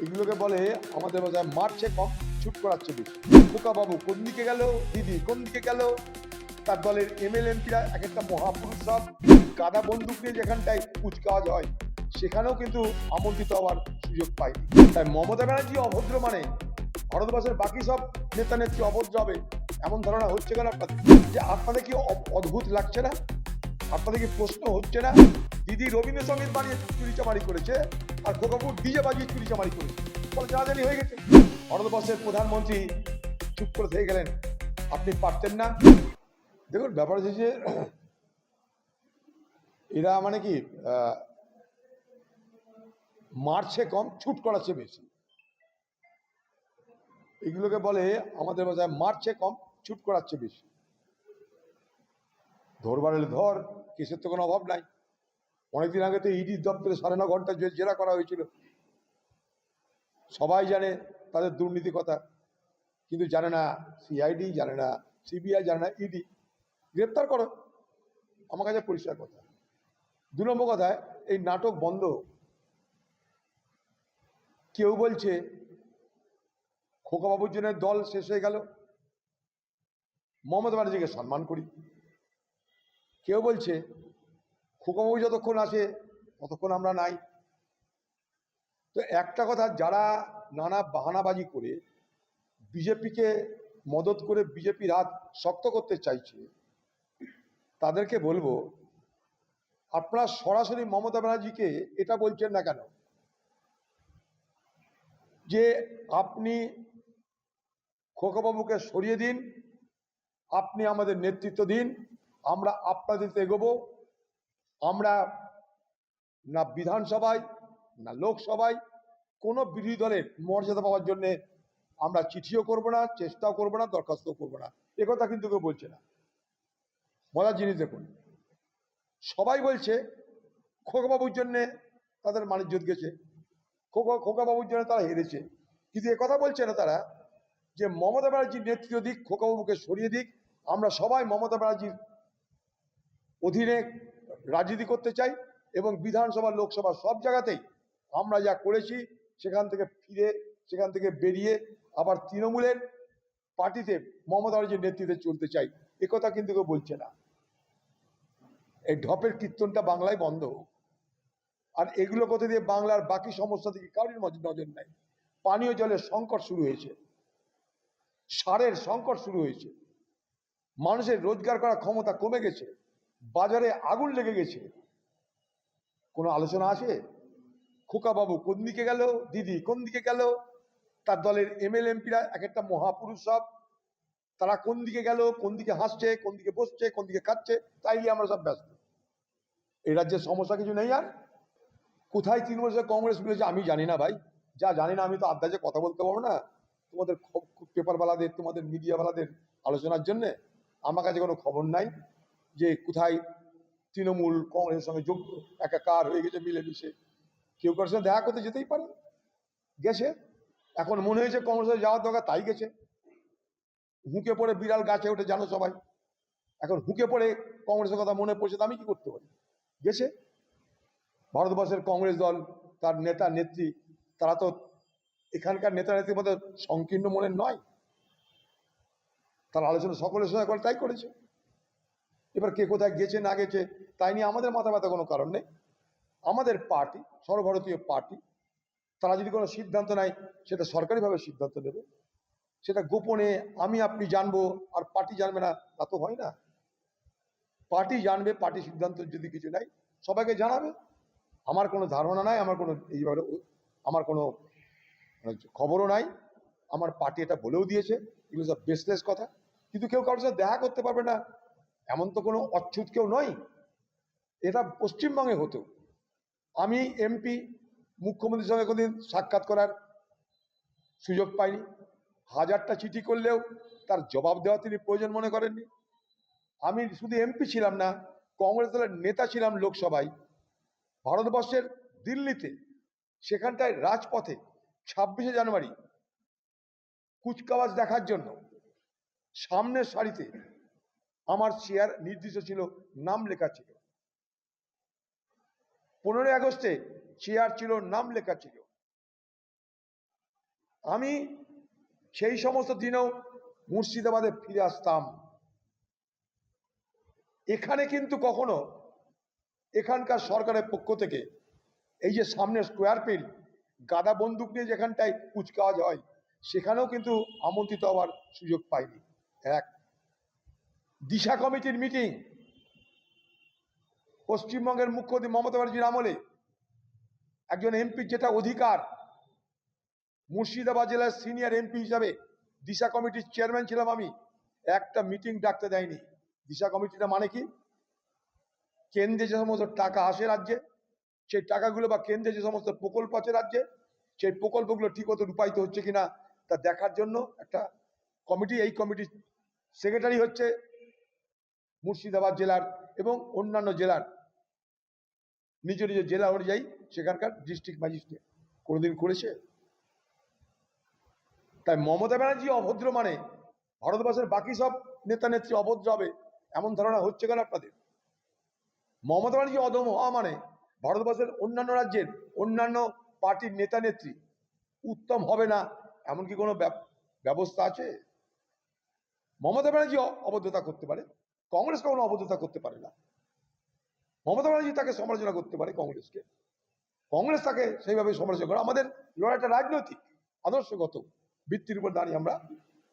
এগুলোকে বলে আমাদের ভাষায় মারছে কম, ছুট করাচ্ছে বেশি। খোকা বাবু কোন দিকে গেল, দিদি কোন দিকে গেল, তার দলের এমএলএ এমপিরা এক একটা মহাপুরুষ সব গাদা বন্দুক নিয়ে যেখানটায় কুচকাওয়াজ হয় সেখানেও কিন্তু আমন্ত্রিত হওয়ার সুযোগ পায়নি। তাই মমতা ব্যানার্জি অভদ্র মানে ভারতবর্ষের বাকি সব নেতা নেত্রী অভদ্র হবে এমন ধারণা হচ্ছে কেন আপনাদের? যে আপনাদের কি অদ্ভুত লাগছে না? আপনাদের কি প্রশ্ন হচ্ছে না? দিদি রবীন্দ্রসঙ্গীত বানিয়ে চুরিচামারি করেছে আর খোকাপুর ডিজে বাজিয়ে চুরিচামারি করেছে, ফলে জানাজানি হয়ে গেছে। ভারতবর্ষের প্রধানমন্ত্রী চুপ করে থেকে গেলেন, আপনি পারতেন না? দেখুন, ব্যাপার হচ্ছে যে এরা মানে কি মারছে কম, ছুট করাচ্ছে বেশি। এগুলোকে বলে আমাদের ভাষায় মারছে কম, ছুট করাচ্ছে বেশি। ধরবার এলে ধর, কেসের তো কোনো অভাব নাই। অনেকদিন আগে তো ইডি দপ্তরে 9.5 ঘন্টা জেরা করা হয়েছিল। সবাই জানে তাদের দুর্নীতি কথা, কিন্তু জানে না সিআইডি, জানে না সিবিআই, জানে না ইডি। গ্রেপ্তার করো, আমার কাছে পরিষ্কার কথা। 2 নম্বর কথায় এই নাটক বন্ধ। কেউ বলছে খোকাবাবুর জন্য দল শেষ হয়ে গেল, মমতা ব্যানার্জিকে সম্মান করি। কেউ বলছে খোকাবাবু যতক্ষণ আসে ততক্ষণ আমরা নাই। তো একটা কথা, যারা নানা বাহানাবাজি করে বিজেপিকে মদত করে বিজেপির হাত শক্ত করতে চাইছে তাদেরকে বলবো, আপনারা সরাসরি মমতা ব্যানার্জিকে এটা বলছেন না কেন যে আপনি খোকাবাবুকে সরিয়ে দিন, আপনি আমাদের নেতৃত্ব দিন, আমরা আপনাদের এগোবো। আমরা না বিধানসভায় না লোকসভায় কোনো বিরোধী দলের মর্যাদা পাওয়ার জন্য আমরা চিঠিও করব না, চেষ্টাও করব না, দরখাস্তও করব না। একথা কিন্তু কেউ বলছে না। মজার জিনিস দেখুন, সবাই বলছে খোকাবাবুর জন্যে তাদের মানিজ্যত গেছে, খোকাবাবুর জন্য তারা হেরেছে, কিন্তু একথা বলছে না তারা যে মমতা ব্যানার্জির নেতৃত্ব দিক, খোকাবাবুকে সরিয়ে দিক। আমরা সবাই মমতা ব্যানার্জির অধীনে রাজনীতি করতে চাই এবং বিধানসভা লোকসভা সব জায়গাতেই আমরা যা করেছি সেখান থেকে ফিরে, সেখান থেকে বেরিয়ে আবার তৃণমূলের পার্টিতে মমতা ব্যানার্জির নেতৃত্বে চলতে চাই। একথা কিন্তু কেউ বলছে না। এই ঢপের কীর্তনটা বাংলায় বন্ধ। আর এগুলো কোথা দিয়ে বাংলার বাকি সমস্যা থেকে কারোর নজর নাই। পানীয় জলের সংকট শুরু হয়েছে, সারের সংকট শুরু হয়েছে, মানুষের রোজগার করার ক্ষমতা কমে গেছে, বাজারে আগুন লেগে গেছে। কোনো আলোচনা আছে? খোকাবাবু কোন দিকে গেল, দিদি কোন দিকে গেল, তার দলের এমএলএ এমপিরা এক একটা মহাপুরুষ সব, তারা কোন দিকে গেল, কোন দিকে হাসছে, কোন দিকে বসছে, কোন দিকে খাচ্ছে, তাই নিয়ে আমরা সব ব্যস্ত। এই রাজ্যের সমস্যা কিছু নেই। আর কোথায় তৃণমূল কংগ্রেস মিলেছে আমি জানি না ভাই। যা জানি না আমি তো আড্ডায় কথা বলতে পারবো না তোমাদের পেপারওয়ালাদের, তোমাদের মিডিয়াওয়ালাদের আলোচনার জন্যে। আমার কাছে কোনো খবর নাই যে কোথায় তৃণমূল কংগ্রেসের সঙ্গে যোগ একাকার হয়ে গেছে, মিলেমিশে। কেউ কারোর সঙ্গে দেখা করতে যেতেই পারে, গেছে। এখন মনে হয়েছে কংগ্রেসে যাওয়ার দরকার, তাই গেছে। হুঁকে পড়ে বিড়াল গাছে ওঠে, জানো সবাই। এখন হুঁকে পড়ে কংগ্রেসের কথা মনে পড়ছে, আমি কি করতে পারি? গেছে। ভারতবর্ষের কংগ্রেস দল, তার নেতা নেত্রী, তারা তো এখানকার নেতা নেত্রীর মধ্যে সংকীর্ণ মনের নয়। তার আলোচনা সকলের সঙ্গে করে, তাই করেছে। এবার কে কোথায় গেছে না গেছে তাই নিয়ে আমাদের মাথা ব্যথা কোনো কারণ নেই। আমাদের পার্টি, সর্বভারতীয় পার্টি, তারা যদি কোনো সিদ্ধান্ত নেয় সেটা সরকারিভাবে সিদ্ধান্ত নেবে। সেটা গোপনে আমি আপনি জানবো আর পার্টি জানবে না, তা তো হয় না। পার্টি জানবে, পার্টি সিদ্ধান্ত যদি কিছু নেয় সবাইকে জানাবে। আমার কোনো ধারণা নাই, আমার কোনো এইভাবে আমার কোনো খবরও নাই। আমার পার্টি এটা বলেও দিয়েছে, এগুলো সব বেসলেস কথা। কিন্তু কেউ কারোর সাথে দেখা করতে পারবে না এমন তো কোনো অচ্ছুত কেউ নয়। এটা পশ্চিমবঙ্গে হতো। আমি এমপি, মুখ্যমন্ত্রীর সঙ্গে কোনোদিন সাক্ষাৎ করার সুযোগ পাইনি। 1000টা চিঠি করলেও তার জবাব দেওয়া তিনি প্রয়োজন মনে করেননি। আমি শুধু এমপি ছিলাম না, কংগ্রেস দলের নেতা ছিলাম লোকসভায়। ভারতবর্ষের দিল্লিতে, সেখানটায় রাজপথে 26শে জানুয়ারি কুচকাওয়াজ দেখার জন্য সামনের সারিতে আমার চেয়ার নির্দিষ্ট ছিল, নাম লেখা ছিল। 15ই আগস্টে চেয়ার ছিল, নাম লেখা ছিল। আমি সেই সমস্ত দিনেও মুর্শিদাবাদে ফিরে আসতাম। এখানে কিন্তু কখনো এখানকার সরকারের পক্ষ থেকে এই যে সামনে স্কোয়ার ফিল্ড গাদা বন্দুক নিয়ে যেখানটায় কুচকাওয়াজ হয় সেখানেও কিন্তু আমন্ত্রিত হওয়ার সুযোগ পাইনি। এক, দিশা কমিটির মিটিং পশ্চিমবঙ্গের মুখ্যমন্ত্রী মমতা ব্যানার্জির আমলে একজন এমপির যেটা অধিকার, মুর্শিদাবাদ জেলার সিনিয়র এমপি হিসাবে দিশা কমিটির চেয়ারম্যান ছিলাম আমি, একটা মিটিং ডাকতে দেয়নি। দিশা কমিটিটা মানে কি? কেন্দ্রে যে সমস্ত টাকা আসে রাজ্যে, সেই টাকাগুলো বা কেন্দ্রে যে সমস্ত প্রকল্প আছে রাজ্যে, সেই প্রকল্পগুলো ঠিক মতো রূপায়িত হচ্ছে কিনা তা দেখার জন্য একটা কমিটি। এই কমিটির সেক্রেটারি হচ্ছে মুর্শিদাবাদ জেলার এবং অন্যান্য জেলার নিজ নিজ জেলা অনুযায়ী সেখানকার ডিস্ট্রিক্ট ম্যাজিস্ট্রেট। কোনোদিন করেছে? তাই মমতা ব্যানার্জি অভদ্র মানে ভারতবর্ষের বাকি সব নেতা নেত্রী অভদ্র হবে এমন ধারণা হচ্ছে কেন আপনাদের? মমতা ব্যানার্জি অদম হওয়া মানে ভারতবর্ষের অন্যান্য রাজ্যের অন্যান্য পার্টির নেতা নেত্রী উত্তম হবে না এমন কি কোনো ব্যবস্থা আছে? মমতা ব্যানার্জি অবদ্ধতা করতে পারে, কংগ্রেস কখনো অবদ্ধতা করতে পারে না। মমতা ব্যানার্জি তাকে সমালোচনা করতে পারে কংগ্রেসকে, কংগ্রেস তাকে সেইভাবে সমালোচনা করে। আমাদের লড়াইটা রাজনৈতিক আদর্শগত ভিত্তির উপর দাঁড়িয়ে আমরা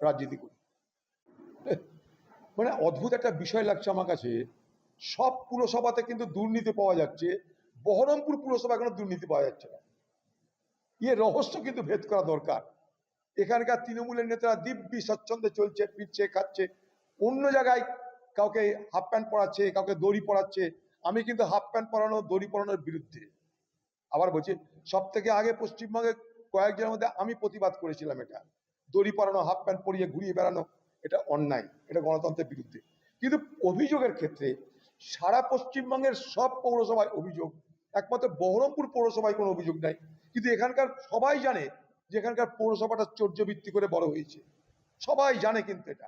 রাজনীতি করি। মানে অদ্ভুত একটা বিষয় লাগছে আমার কাছে, সব পুরসভাতে কিন্তু দুর্নীতি পাওয়া যাচ্ছে, বহরমপুর পুরসভা এখনো দুর্নীতি পাওয়া যাচ্ছে না। রহস্য কিন্তু ভেদ করা দরকার। এখানকার তৃণমূলের নেতারা দিব্যি স্বচ্ছন্দে চলছে, পিচ্ছে, খাচ্ছে। অন্য জায়গায় কাউকে হাফ প্যান্ট পরাচ্ছে, কাউকে দড়ি পরাচ্ছে। আমি কিন্তু হাফ প্যান্ট পরানো, দড়ি পরানোর বিরুদ্ধে। আবার বলছি, সব থেকে আগে পশ্চিমবঙ্গে কয়েকজনের মধ্যে আমি প্রতিবাদ করেছিলাম এটা। দড়ি পরানো, হাফ প্যান্ট পরিয়ে ঘুরিয়ে বেড়ানো এটা অন্যায়, এটা গণতন্ত্রের বিরুদ্ধে। কিন্তু অভিযোগের ক্ষেত্রে সারা পশ্চিমবঙ্গের সব পৌরসভায় অভিযোগ, একমাত্র বহরমপুর পৌরসভায় কোনো অভিযোগ নাই। কিন্তু এখানকার সবাই জানে যে এখানকার পৌরসভাটা চর্যবৃত্তি করে বড় হয়েছে, সবাই জানে। কিন্তু এটা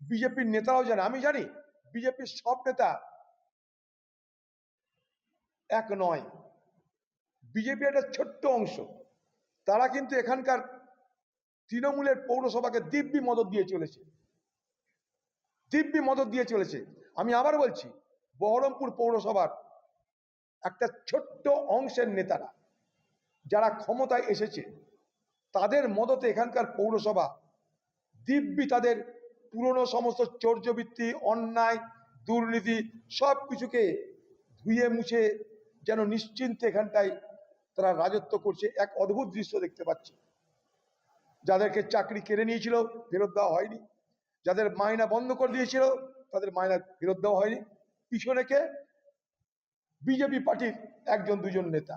বিজেপির নেতারাও জানে, আমি জানি। বিজেপির সব নেতা এক নয়, বিজেপি একটা ছোট্ট অংশ, তারা কিন্তু এখানকার তৃণমূলের পৌরসভাকে দিব্যি মদত দিয়ে চলেছে, দিব্যি মদত দিয়ে চলেছে। আমি আবার বলছি, বহরমপুর পৌরসভার একটা ছোট্ট অংশের নেতারা যারা ক্ষমতায় এসেছে তাদের মদতে এখানকার পৌরসভা দিব্যি তাদের পুরনো সমস্ত চর্যবৃত্তি, অন্যায়, দুর্নীতি সব কিছুকে ধুয়ে মুছে যেন নিশ্চিন্তে এখানটায় তারা রাজত্ব করছে। এক অদ্ভুত দৃশ্য দেখতে পাচ্ছি। যাদেরকে চাকরি কেড়ে নিয়েছিল ফেরত দেওয়া হয়নি, যাদের মাইনা বন্ধ করে দিয়েছিল তাদের মাইনা ফেরত দেওয়া হয়নি। পিছনে কে? বিজেপি পার্টির একজন দুজন নেতা।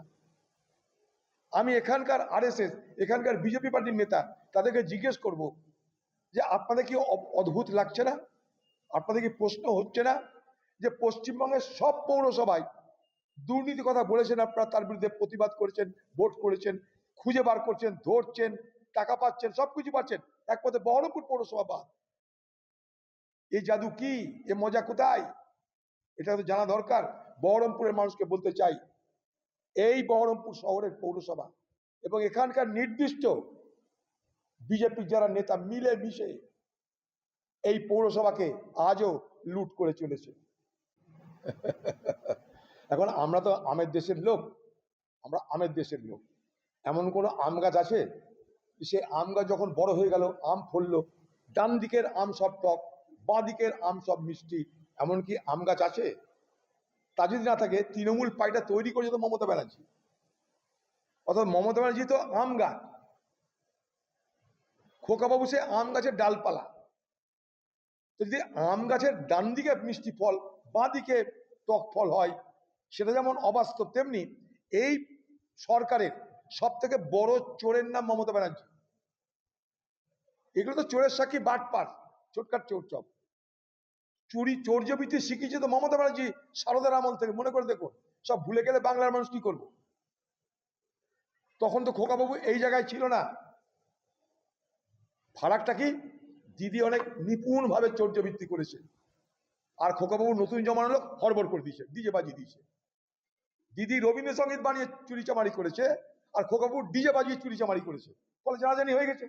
আমি এখানকার আরএসএস, এখানকার বিজেপি পার্টির নেতা, তাদেরকে জিজ্ঞেস করব যে আপনাদের কি অদ্ভুত লাগছে না? আপনাদের কি প্রশ্ন হচ্ছে না যে পশ্চিমবঙ্গের সব পৌরসভায় দুর্নীতি কথা বলেছেন আপনারা, তার বিরুদ্ধে প্রতিবাদ করেছেন, ভোট করেছেন, খুঁজে বার করছেন, ধরছেন, টাকা পাচ্ছেন, সবকিছু পাচ্ছেন, একমাত্র বহরমপুর পৌরসভা বাদ। এই জাদু কি? এ মজা কোথায়? এটা তো জানা দরকার। বহরমপুরের মানুষকে বলতে চাই, এই বহরমপুর শহরের পৌরসভা এবং এখানকার নির্দিষ্ট বিজেপির যারা নেতা মিলে মিশে এই পৌরসভাকে আজও লুট করে চলেছে। এখন আমরা তো আমের দেশের লোক, আমরা আমের দেশের লোক। এমন কোনো আম গাছ আছে সে আম গাছ যখন বড় হয়ে গেল, আম ফললো, ডান দিকের আম সব টক, বাঁ দিকের আম সব মিষ্টি, এমন কি আম গাছ আছে? তা যদি না থাকে, তৃণমূল পার্টিটা তৈরি করেছে তো মমতা ব্যানার্জি, অর্থাৎ মমতা ব্যানার্জি তো আম গাছ, খোকাবাবু সে আম গাছের ডালপালা। যদি আম গাছের ডান দিকে মিষ্টি ফল, বাঁ দিকে টক ফল হয়, সেটা যেমন অবাস্তব, তেমনি এই সরকারের সব থেকে বড় চোরের নাম মমতা ব্যানার্জি। এগুলো তো চোরের সাক্ষী, বাটপার, ছোটকাট চোর সব। চুরি চর্যবৃত্তি শিখিয়েছে তো মমতা ব্যানার্জি সারদার আমল থেকে। মনে করে দেখুন, সব ভুলে গেলে বাংলার মানুষ কি করবো? তখন তো খোকাবাবু এই জায়গায় ছিল না। ফারাকটা কি? দিদি অনেক নিপুণ ভাবে চর্যবৃত্তি করেছে, আর খোকাবাবু নতুন জমানো লোক হড়বড় করে দিয়েছে, ডিজে বাজিয়ে দিয়েছে। দিদি রবীন্দ্রসঙ্গীত বানিয়ে চুরি চামারি করেছে, আর খোকাপুর ডিজে বাজিয়ে চুরি চামারি করেছে, ফলে জানাজানি হয়ে গেছে।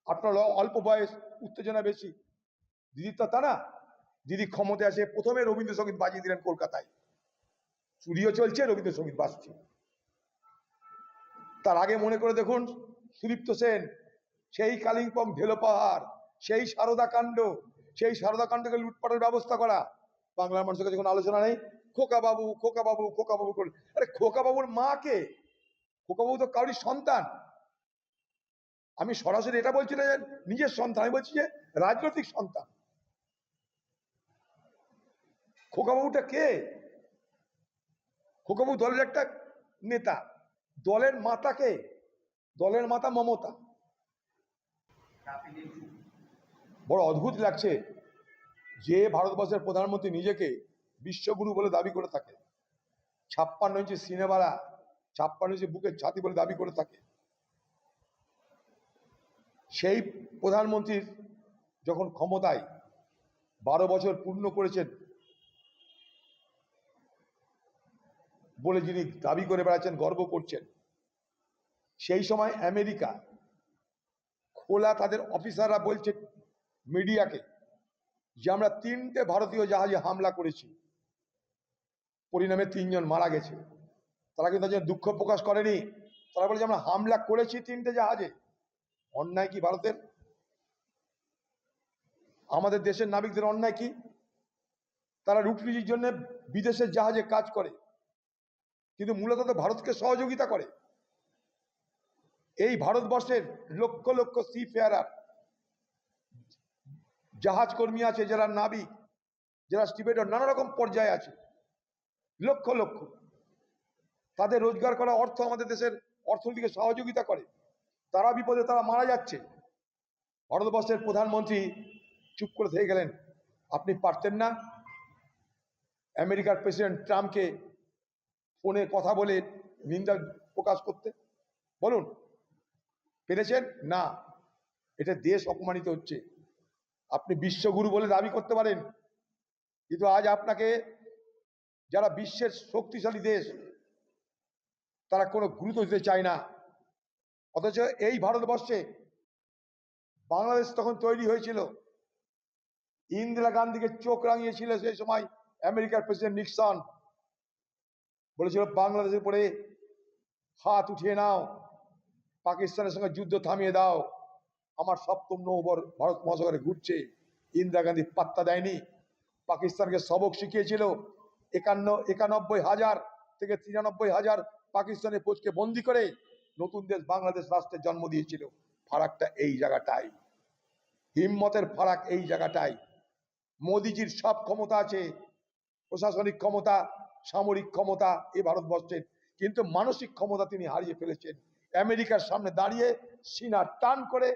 আপনার অল্প বয়স, উত্তেজনা বেশি। দিদির তো তা না, দিদি ক্ষমতায় আসে প্রথমে রবীন্দ্রসঙ্গীত বাজিয়ে দিলেন কলকাতায়, চুরিও চলছে, রবীন্দ্রসঙ্গীত বাজছে। তার আগে মনে করে দেখুন সুদীপ্ত সেন, সেই কালিম্পং ঢেলো পাহাড়, সেই সারদা কাণ্ড, সেই সারদা কাণ্ডকে লুটপাটের ব্যবস্থা করা, বাংলার মানুষের কাছে কোনো আলোচনা নেই। খোকা বাবু খোকা বাবু খোকা বাবু করে, আরে খোকা বাবুর মা কে? খোকা বাবু তো কারোর সন্তান। আমি সরাসরি এটা বলছি না যে নিজের সন্তান, আমি বলছি যে রাজনৈতিক সন্তান। খোকা বাবুটা কে? খোকা বাবু দলের একটা নেতা, দলের মাতা কে? দলের মাতা মমতা। বড় অদ্ভুত লাগছে যে ভারতবর্ষের প্রধানমন্ত্রী নিজেকে বিশ্বগুরু বলে দাবি করে থাকে, 56 ইঞ্চি সিনেমারা, 56 ইঞ্চি বুকের ছাতি বলে দাবি করে থাকে। সেই প্রধানমন্ত্রীর যখন ক্ষমতায় 12 বছর পূর্ণ করেছেন বলে যিনি দাবি করে বেড়াচ্ছেন, গর্ব করছেন, সেই সময় আমেরিকা খোলা তাদের অফিসাররা বলছে মিডিয়াকে যে আমরা 3টে ভারতীয় জাহাজে হামলা করেছি, পরিণামে 3 জন মারা গেছে। তারা কিন্তু দুঃখ প্রকাশ করেনি, তারা বলে যে আমরা হামলা করেছি 3টে জাহাজে। অন্যায় কি ভারতের? আমাদের দেশের নাবিকদের অন্যায় কি? তারা রুটির জন্য বিদেশের জাহাজে কাজ করে, কিন্তু মূলত তো ভারতকে সহযোগিতা করে। এই ভারতবর্ষের লক্ষ লক্ষ সি ফেয়ারার, জাহাজ কর্মী আছে, যারা নাবিক, যারা স্টিভেডর, নানা রকম পর্যায়ে আছে, লক্ষ লক্ষ, তাদের রোজগার করা অর্থ আমাদের দেশের অর্থনীতিকে সহযোগিতা করে। তারা বিপদে, তারা মারা যাচ্ছে। ভারতবর্ষের প্রধানমন্ত্রী চুপ করে থেকে গেলেন। আপনি পারতেন না আমেরিকার প্রেসিডেন্ট ট্রাম্পকে ফোনে কথা বলে নিন্দা প্রকাশ করতে? বলুন, পেরেছেন না? এটা দেশ অপমানিত হচ্ছে। আপনি বিশ্বগুরু বলে দাবি করতে পারেন, কিন্তু আজ আপনাকে যারা বিশ্বের শক্তিশালী দেশ তারা কোনো গুরুত্ব দিতে চায় না। অথচ এই ভারতবর্ষে বাংলাদেশ তখন তৈরি হয়েছিল, ইন্দিরা গান্ধীকে চোখ রাঙিয়েছিল সেই সময় আমেরিকার প্রেসিডেন্ট নিক্সন, বলেছিল বাংলাদেশের উপরে হাত উঠিয়ে নাও, পাকিস্তানের সঙ্গে যুদ্ধ থামিয়ে দাও। আমার 7ম নৌবহর ভারত মহাসাগরে ঘুরছে। ইন্দিরা গান্ধী পাত্তা দেয়নি, পাকিস্তানকে সবক শিখিয়েছিল। 91,000 থেকে 93,000 পাকিস্তানের ফৌজকে বন্দি করে নতুন দেশ বাংলাদেশ রাষ্ট্রের জন্ম দিয়েছিল। ফারাকটা এই জায়গাটাই, হিম্মতের ফারাক এই জায়গাটাই। মোদিজির সব ক্ষমতা আছে, প্রশাসনিক ক্ষমতা, সামরিক ক্ষমতা এই ভারতবর্ষের, কিন্তু মানসিক ক্ষমতা তিনি হারিয়ে ফেলেছেন। আমেরিকার সামনে দাঁড়িয়ে সিনা টান করে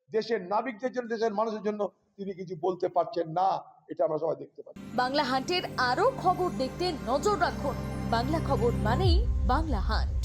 দেশের নাবিকদের জন্য, দেশের মানুষের জন্য তিনি কিছু বলতে পারছেন না। এটা আমরা সবাই দেখতে পাচ্ছি। বাংলা হান্টের আরো খবর দেখতে নজর রাখুন। বাংলা খবর মানেই বাংলা হান্ট।